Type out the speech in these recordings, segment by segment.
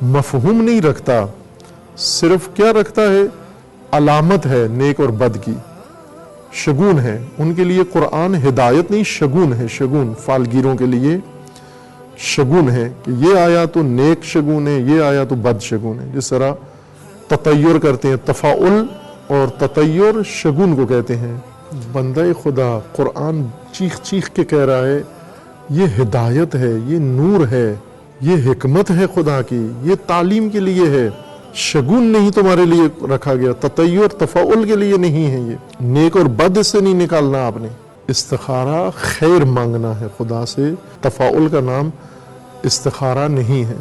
مفہوم نہیں رکھتا، صرف کیا رکھتا ہے؟ علامت ہے نیک اور بد کی، شگون ہے ان کے لیے قرآن، ہدایت نہیں شگون ہے، شگون فالگیروں کے لیے شگون ہے کہ یہ آیا تو نیک شگون ہے، یہ آیا تو بد شگون ہے۔ جس طرح تطیر کرتے ہیں، تفاعل اور تطیر شگون کو کہتے ہیں۔ بندہ خدا قرآن چیخ چیخ کے کہہ رہا ہے یہ ہدایت ہے، یہ نور ہے، یہ حکمت ہے خدا کی، یہ تعلیم کے لیے ہے، شگون نہیں تمہارے لیے رکھا گیا، تطیر تفاعل کے لیے نہیں ہے، یہ نیک اور بد سے نہیں نکالنا آپ نے۔ استخارہ خیر مانگنا ہے خدا سے، تفاعل کا نام استخارہ نہیں ہے۔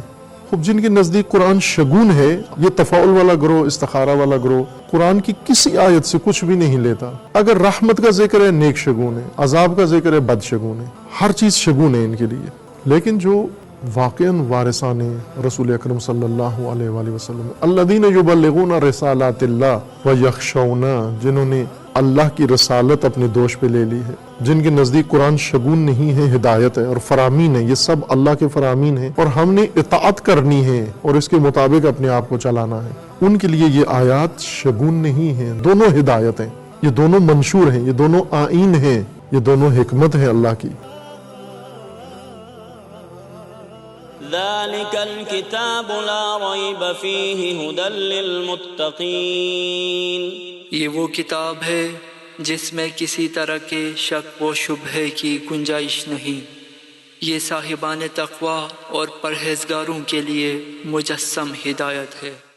خب جن کے نزدیک قرآن شگون ہے، یہ تفاعل والا گروہ، استخارہ والا گروہ قرآن کی کسی آیت سے کچھ بھی نہیں لیتا۔ اگر رحمت کا ذکر ہے نیک شگون ہے، عذاب کا ذکر ہے بد شگون ہے، ہر چیز شگون ہے ان کے لیے۔ لیکن جو واقعاً وارثان رسول اکرم صلی اللہ علیہ وآلہ وسلم، الذین یبلغون رسالات اللہ ویخشون، جنہوں نے اللہ کی رسالت اپنے دوش پہ لے لی ہے، جن کے نزدیک قرآن شگون نہیں ہے، ہدایت ہے اور فرامین ہے، یہ سب اللہ کے فرامین ہیں اور ہم نے اطاعت کرنی ہے اور اس کے مطابق اپنے آپ کو چلانا ہے، ان کے لیے یہ آیات شگون نہیں ہیں، دونوں ہدایت ہیں، یہ دونوں منشور ہیں، یہ دونوں آئین ہیں، یہ دونوں حکمت ہے اللہ کی۔ ذلك الكتاب لا ريب فيه هدى للمتقين، یہ وہ کتاب ہے جس میں کسی طرح کے شک و شبہے کی گنجائش نہیں، یہ صاحبان تقوی اور پرہیزگاروں کے لیے مجسم ہدایت ہے۔